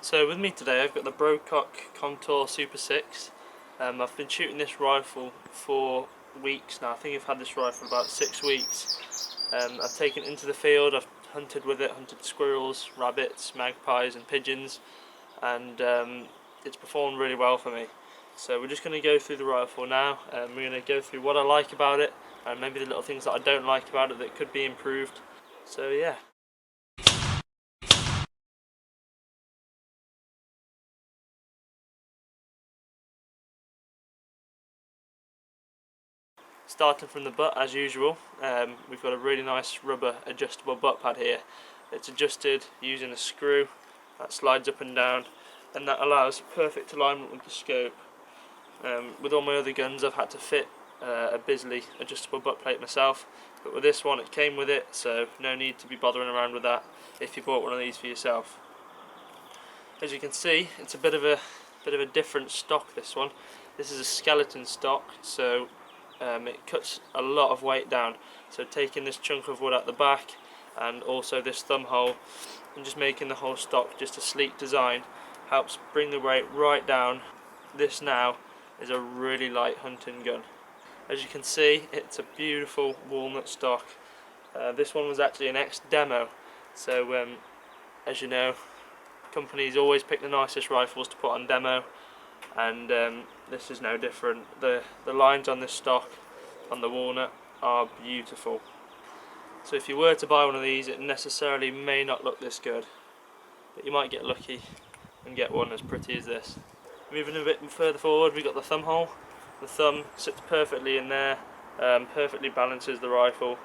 So with me today I've got the Brocock Contour Super 6. I've been shooting this rifle for weeks now. I think I've had this rifle about 6 weeks. I've taken it into the field, I've hunted with it, hunted squirrels, rabbits, magpies and pigeons, and it's performed really well for me. So we're just going to go through the rifle now. We're going to go through what I like about it and maybe the little things that I don't like about it that could be improved. So yeah. Starting from the butt as usual, we've got a really nice rubber adjustable butt pad here. It's adjusted using a screw that slides up and down, and that allows perfect alignment with the scope. With all my other guns I've had to fit a Bisley adjustable butt plate myself, but with this one it came with it, so no need to be bothering around with that if you bought one of these for yourself. As you can see, it's a bit of a different stock, this one. This is a skeleton stock, so it cuts a lot of weight down. So taking this chunk of wood at the back and also this thumb hole and just making the whole stock just a sleek design helps bring the weight right down. This now is a really light hunting gun. As you can see, it's a beautiful walnut stock. This one was actually an ex-demo, so as you know, companies always pick the nicest rifles to put on demo, and this is no different. The lines on this stock on the walnut are beautiful. So if you were to buy one of these, it necessarily may not look this good, but you might get lucky and get one as pretty as this. Moving a bit further forward, we've got the thumb hole. The thumb sits perfectly in there, perfectly balances the rifle.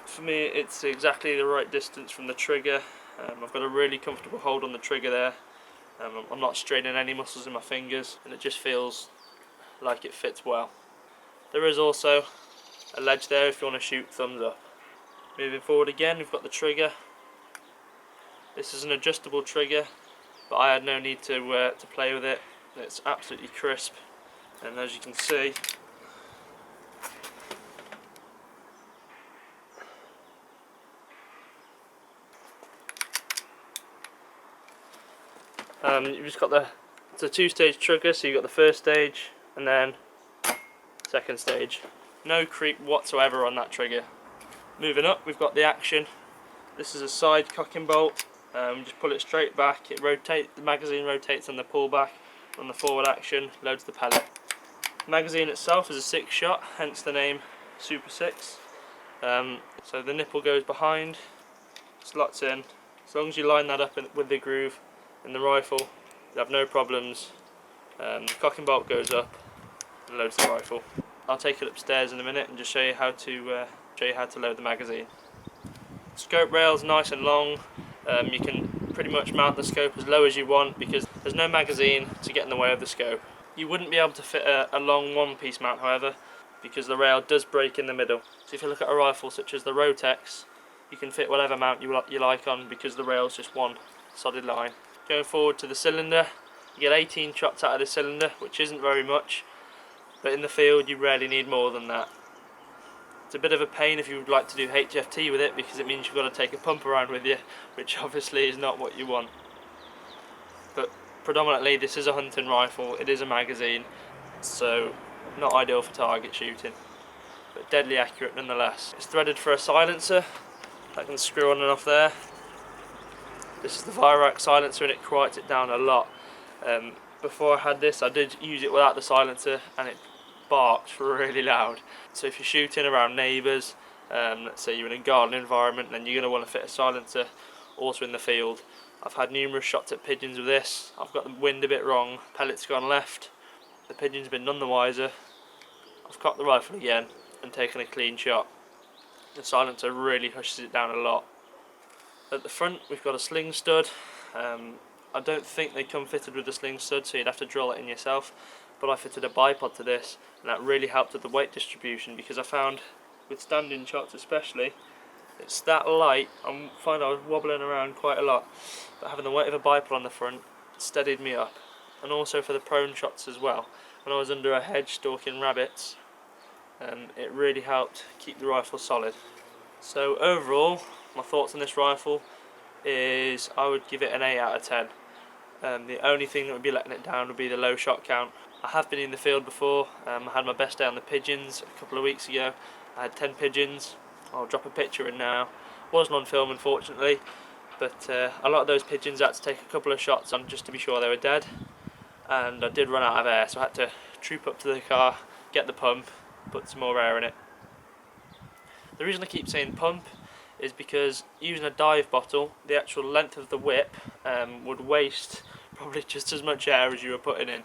For me, it's exactly the right distance from the trigger. I've got a really comfortable hold on the trigger there. I'm not straining any muscles in my fingers, and it just feels like it fits well. There is also a ledge there if you want to shoot thumbs up. Moving forward again, we've got the trigger. This is an adjustable trigger, but I had no need to play with it. It's absolutely crisp, and as you can see, you've just got it's a two-stage trigger, so you've got the first stage and then second stage. No creep whatsoever on that trigger. Moving up, we've got the action. This is a side cocking bolt. Just pull it straight back. It rotates. The magazine rotates on the pullback. On the forward action, loads the pellet. The magazine itself is a 6-shot, hence the name Super 6. So the nipple goes behind, slots in. As long as you line that up with the groove in the rifle, you have no problems. The cocking bolt goes up and loads the rifle. I'll take it upstairs in a minute and just show you how to load the magazine. Scope rail's nice and long. You can pretty much mount the scope as low as you want because there's no magazine to get in the way of the scope. You wouldn't be able to fit a long one-piece mount, however, because the rail does break in the middle. So if you look at a rifle such as the Rotex, you can fit whatever mount you like on because the rail's just one solid line. Going forward to the cylinder, you get 18 shots out of the cylinder, which isn't very much, but in the field you rarely need more than that. It's a bit of a pain if you would like to do HFT with it because it means you've got to take a pump around with you, which obviously is not what you want. But predominantly this is a hunting rifle, it is a magazine, so not ideal for target shooting, but deadly accurate nonetheless. It's threaded for a silencer that can screw on and off there. This is the Virak silencer and it quiets it down a lot. Before I had this I did use it without the silencer and it barks really loud. So if you're shooting around neighbours, let's say you're in a garden environment, then you're going to want to fit a silencer. Also in the field, I've had numerous shots at pigeons with this. I've got the wind a bit wrong, pellet's gone left, the pigeon's been none the wiser. I've cocked the rifle again and taken a clean shot. The silencer really hushes it down a lot. At the front we've got a sling stud. I don't think they come fitted with a sling stud, so you'd have to drill it in yourself, but I fitted a bipod to this and that really helped with the weight distribution because I found with standing shots especially, it's that light, I find I was wobbling around quite a lot, but having the weight of a bipod on the front steadied me up. And also for the prone shots as well, when I was under a hedge stalking rabbits, it really helped keep the rifle solid. So overall, my thoughts on this rifle, is I would give it an 8 out of 10. The only thing that would be letting it down would be the low shot count. I have been in the field before. I had my best day on the pigeons a couple of weeks ago. I had 10 pigeons. I'll drop a picture in now. Wasn't on film unfortunately, but a lot of those pigeons I had to take a couple of shots on just to be sure they were dead, and I did run out of air, so I had to troop up to the car, get the pump, put some more air in it. The reason I keep saying pump is because using a dive bottle, the actual length of the whip would waste probably just as much air as you were putting in.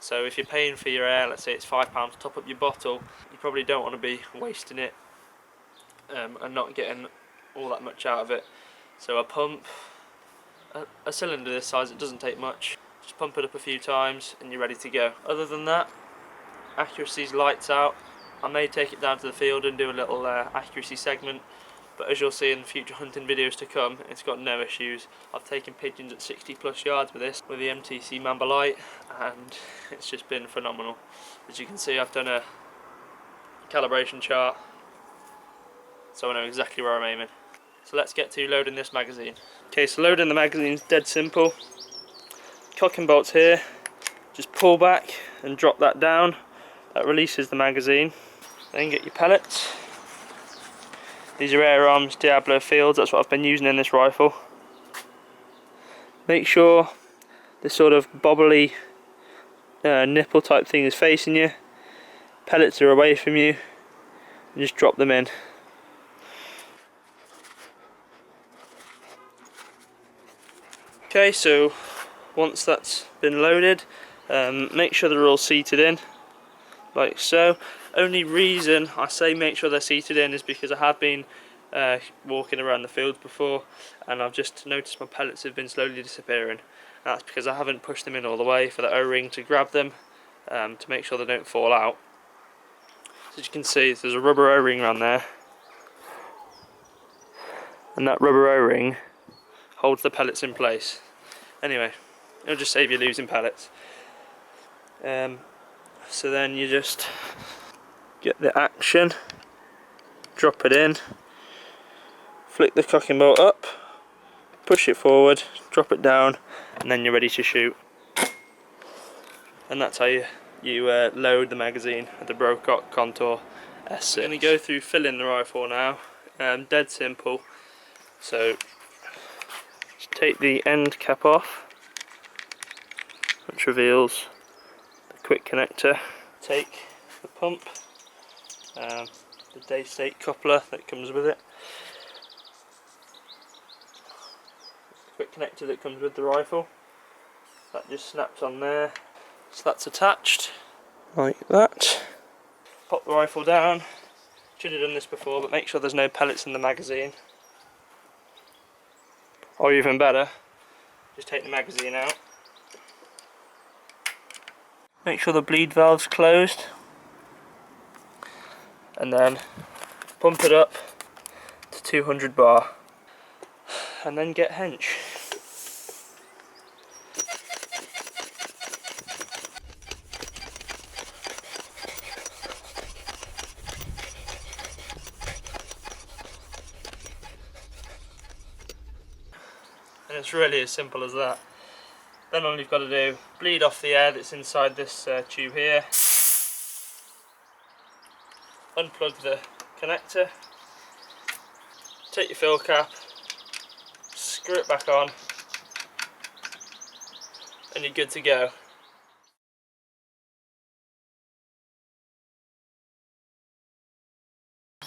So if you're paying for your air, let's say it's £5 to top up your bottle, you probably don't want to be wasting it and not getting all that much out of it. So a pump, a cylinder this size, it doesn't take much. Just pump it up a few times and you're ready to go. Other than that, accuracy's lights out. I may take it down to the field and do a little accuracy segment, but as you'll see in future hunting videos to come, it's got no issues. I've taken pigeons at 60 plus yards with this, with the MTC Mamba Light, and it's just been phenomenal. As you can see, I've done a calibration chart, so I know exactly where I'm aiming. So let's get to loading this magazine. Okay, so loading the magazine is dead simple. Cocking bolts here, just pull back and drop that down. That releases the magazine. Then get your pellets. These are Air Arms Diablo Fields, that's what I've been using in this rifle. Make sure this sort of bobbly nipple type thing is facing you. Pellets are away from you. And just drop them in. Okay, so once that's been loaded, make sure they're all seated in, like so. Only reason I say make sure they're seated in is because I have been walking around the fields before and I've just noticed my pellets have been slowly disappearing. That's because I haven't pushed them in all the way for the O-ring to grab them, to make sure they don't fall out. So as you can see, there's a rubber O-ring around there, and that rubber O-ring holds the pellets in place. Anyway, it'll just save you losing pellets. So then you just get the action, drop it in, flick the cocking bolt up, push it forward, drop it down, and then you're ready to shoot. And that's how you load the magazine with the Brocock Contour S6. I'm going to go through filling the rifle now. Dead simple. So just take the end cap off, which reveals the quick connector. Take the pump, the day state coupler that comes with it, the quick connector that comes with the rifle. That just snaps on there. So that's attached like that. Pop the rifle down. Should have done this before, but make sure there's no pellets in the magazine. Or even better, just take the magazine out. Make sure the bleed valve's closed, and then pump it up to 200 bar, and then get hench. And it's really as simple as that. Then all you've got to do, bleed off the air that's inside this tube here, unplug the connector, take your fill cap, screw it back on, and you're good to go.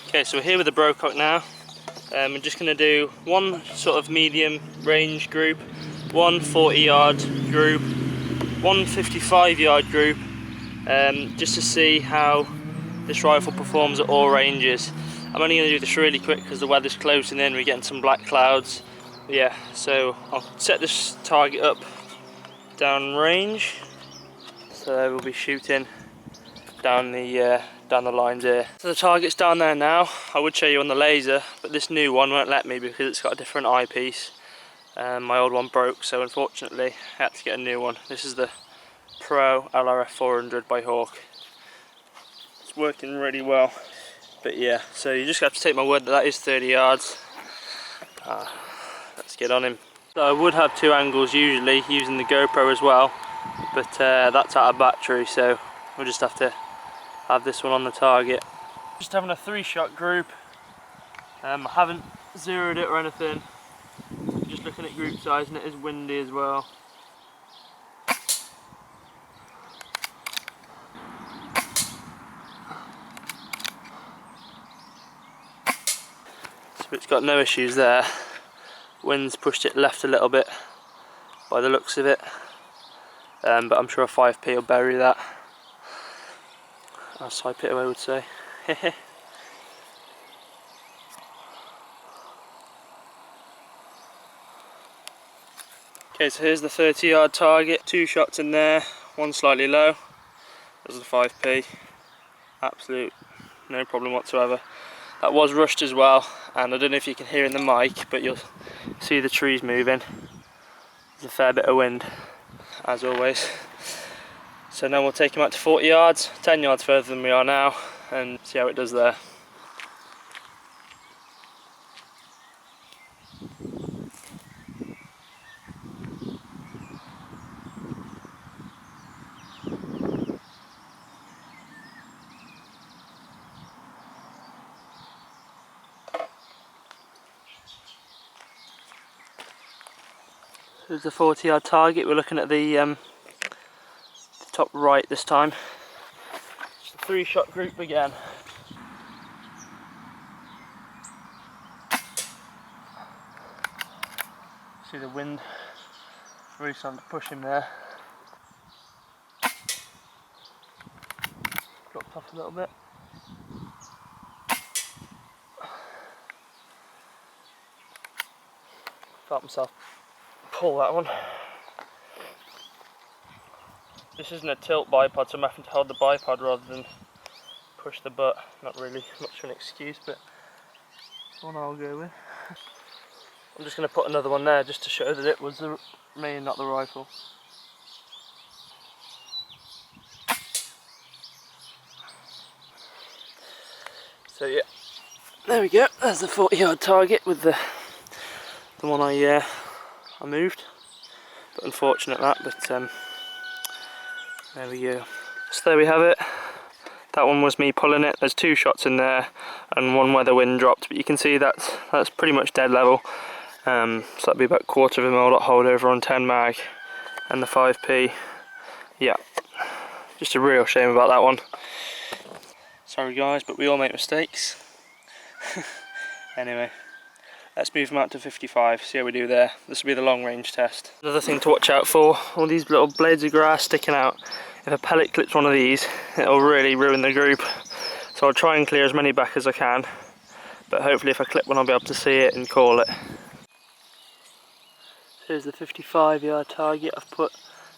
Okay, so we're here with the Brocock now. We're just going to do one sort of medium range group, one 40-yard group, one 55-yard group, just to see how this rifle performs at all ranges. I'm only going to do this really quick because the weather's closing in, we're getting some black clouds. Yeah, so I'll set this target up down range, so we'll be shooting down the lines here. So the target's down there now. I would show you on the laser, but this new one won't let me because it's got a different eyepiece. My old one broke, so unfortunately I had to get a new one. This is the Pro LRF 400 by Hawk. It's working really well. But yeah, so you just have to take my word that that is 30 yards. Let's get on him. So I would have two angles usually using the GoPro as well, but that's out of battery, so we'll just have to have this one on the target. Just having a 3-shot group. I haven't zeroed it or anything. Just looking at group size, and it is windy as well. So it's got no issues there. Wind's pushed it left a little bit by the looks of it, but I'm sure a 5p will bury that, as Side Pit Away would say. Okay, so here's the 30-yard target. 2 shots in there, one slightly low. There's the 5p. Absolute no problem whatsoever. That was rushed as well, and I don't know if you can hear in the mic, but you'll see the trees moving. There's a fair bit of wind, as always. So now we'll take him out to 40 yards, 10 yards further than we are now, and see how it does there. Here's the 40-yard target. We're looking at the top right this time. It's a 3-shot group again. See the wind really starting to push him there. Dropped off a little bit. Felt myself pull that one. This isn't a tilt bipod, so I'm having to hold the bipod rather than push the butt. Not really much of an excuse, but it's one I'll go with. I'm just going to put another one there just to show that it was me and not the rifle. So yeah, there we go. There's the 40-yard target with the one I moved. But unfortunate that, but there we go. So there we have it. That one was me pulling it. There's 2 shots in there and one where the wind dropped, but you can see that's pretty much dead level. So that'd be about 1/4 of a mil holdover on 10 mag, and the 5p. Yeah, just a real shame about that one. Sorry guys, but we all make mistakes. Anyway, let's move them out to 55, see how we do there. This will be the long range test. Another thing to watch out for, all these little blades of grass sticking out. If a pellet clips one of these, it'll really ruin the group. So I'll try and clear as many back as I can, but hopefully if I clip one I'll be able to see it and call it. Here's the 55-yard target. I've put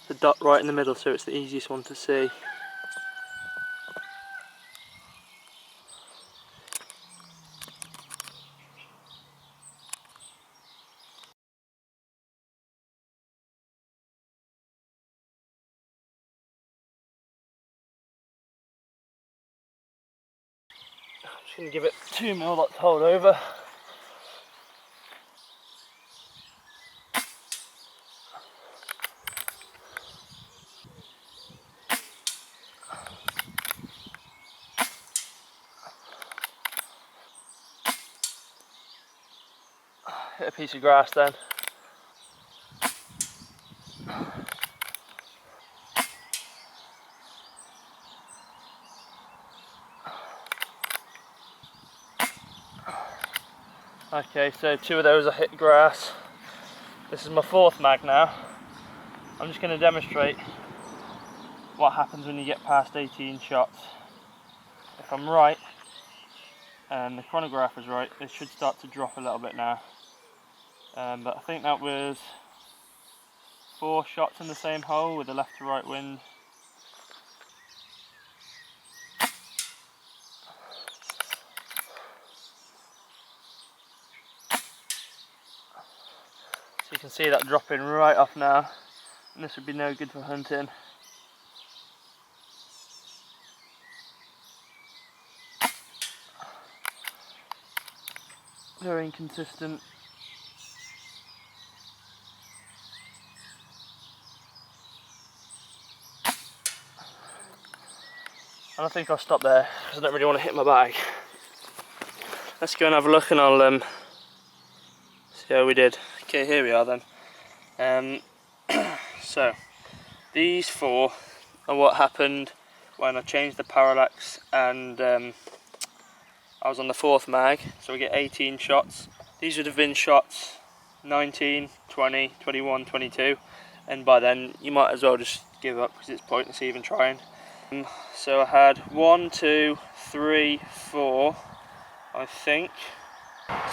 the dot right in the middle so it's the easiest one to see. Just going to give it 2 mil to hold over. Hit a piece of grass then. Okay, so 2 of those I hit grass. This is my 4th mag now. I'm just going to demonstrate what happens when you get past 18 shots. If I'm right, and the chronograph is right, it should start to drop a little bit now. But I think that was 4 shots in the same hole with a left to right wind. So you can see that dropping right off now, and this would be no good for hunting. Very inconsistent. And I think I'll stop there because I don't really want to hit my bag. Let's go and have a look and I'll see how we did. Okay, here we are then. So these four are what happened when I changed the parallax and I was on the 4th mag, so we get 18 shots. These would have been shots 19, 20, 21, 22, and by then you might as well just give up because it's pointless even trying. So I had 1, 2, 3, 4, I think.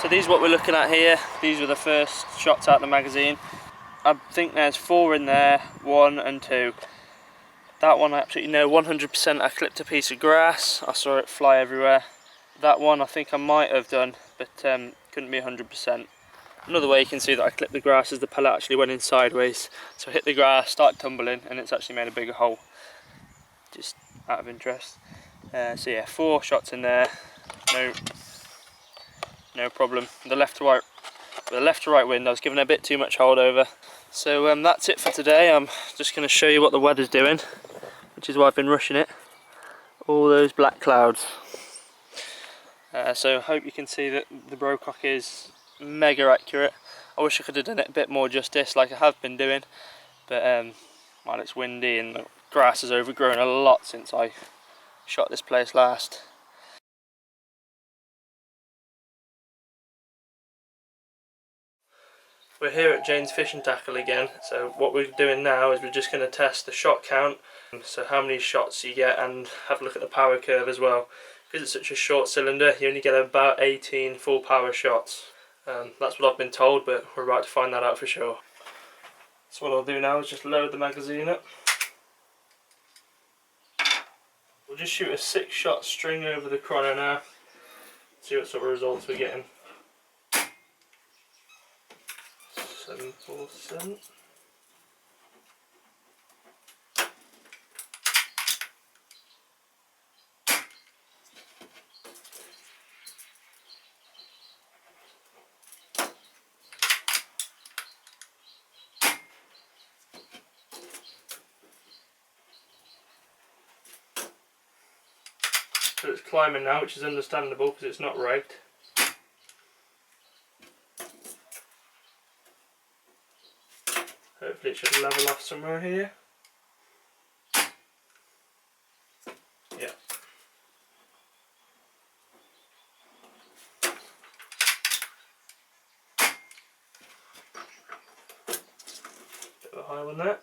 So these are what we're looking at here. These were the first shots out of the magazine. I think there's 4 in there, 1 and 2. That one I absolutely know 100% I clipped a piece of grass. I saw it fly everywhere. That one I think I might have done, but couldn't be 100%. Another way you can see that I clipped the grass is the pellet actually went in sideways. So I hit the grass, started tumbling, and it's actually made a bigger hole. Just out of interest. So yeah, 4 shots in there, no problem. The left to right wind, I was giving a bit too much hold over. So that's it for today. I'm just going to show you what the weather's doing, which is why I've been rushing it. All those black clouds. So I hope you can see that the Brocock is mega accurate. I wish I could have done it a bit more justice like I have been doing, but well, it's windy and the grass has overgrown a lot since I shot this place last. We're here at Jane's Fishing Tackle again, so what we're doing now is we're just going to test the shot count, so how many shots you get, and have a look at the power curve as well. Because it's such a short cylinder, you only get about 18 full power shots. That's what I've been told, but we're about to find that out for sure. So what I'll do now is just load the magazine up. We'll just shoot a 6-shot string over the chrono now, see what sort of results we're getting. 747. So it's climbing now, which is understandable because it's not rigged. Hopefully it should level off somewhere here. Yeah. Bit of a high one there.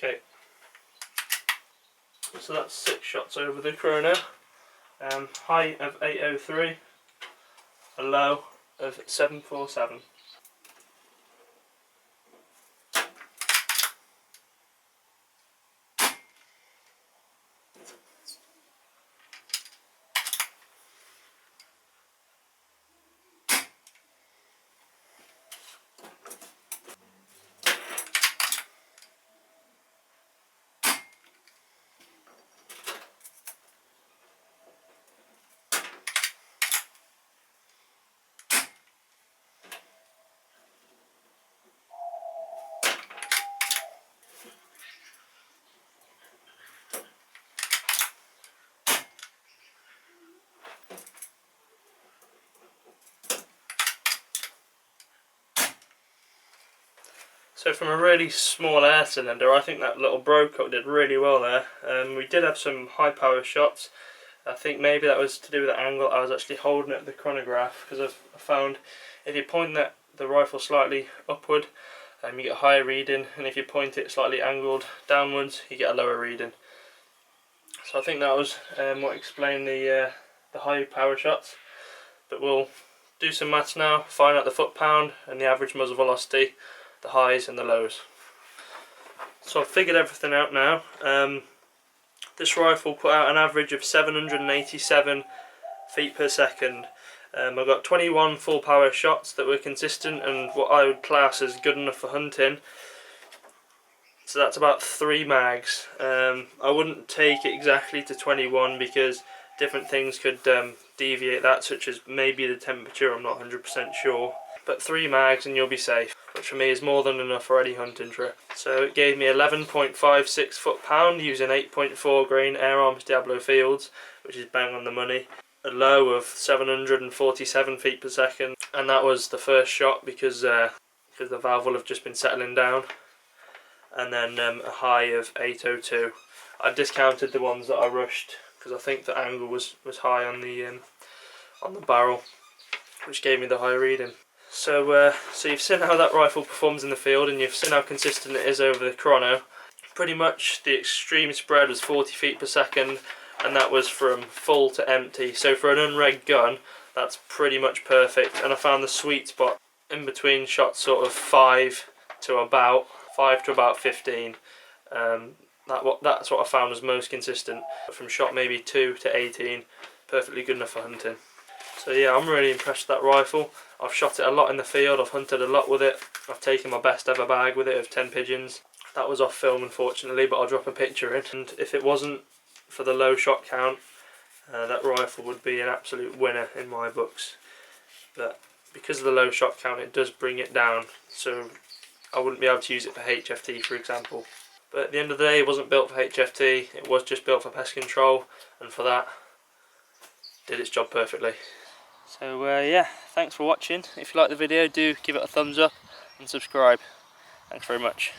Okay. So that's 6 shots over the chrono. High of 803, a low of 747. So from a really small air cylinder, I think that little Brocock did really well there. We did have some high power shots. I think maybe that was to do with the angle I was actually holding at the chronograph, because I found if you point the rifle slightly upward, you get a higher reading, and if you point it slightly angled downwards, you get a lower reading. So I think that was what explained the high power shots. But we'll do some maths now, find out the foot pound and the average muzzle velocity, the highs and the lows. So I've figured everything out now. This rifle put out an average of 787 feet per second. I got 21 full power shots that were consistent and what I would class as good enough for hunting. So that's about 3 mags. I wouldn't take it exactly to 21 because different things could deviate that, such as maybe the temperature, I'm not 100% sure. But 3 mags and you'll be safe, which for me is more than enough for any hunting trip. So it gave me 11.56 foot-pound using 8.4 grain Air Arms Diablo fields, which is bang on the money. A low of 747 feet per second, and that was the first shot because the valve will have just been settling down. And then a high of 802. I discounted the ones that I rushed because I think the angle was high on the barrel, which gave me the high reading. So you've seen how that rifle performs in the field, and you've seen how consistent it is over the chrono. Pretty much the extreme spread was 40 feet per second, and that was from full to empty. So for an unregged gun, that's pretty much perfect. And I found the sweet spot in between shots, sort of 5 to about 15. That's what I found was most consistent. From shot maybe 2 to 18, perfectly good enough for hunting. So yeah, I'm really impressed with that rifle. I've shot it a lot in the field, I've hunted a lot with it. I've taken my best ever bag with it of 10 pigeons. That was off film unfortunately, but I'll drop a picture in. And if it wasn't for the low shot count, that rifle would be an absolute winner in my books. But because of the low shot count, it does bring it down, so I wouldn't be able to use it for HFT, for example. But at the end of the day, it wasn't built for HFT, it was just built for pest control, and for that, did its job perfectly. So yeah, thanks for watching. If you like the video, do give it a thumbs up and subscribe. Thanks very much.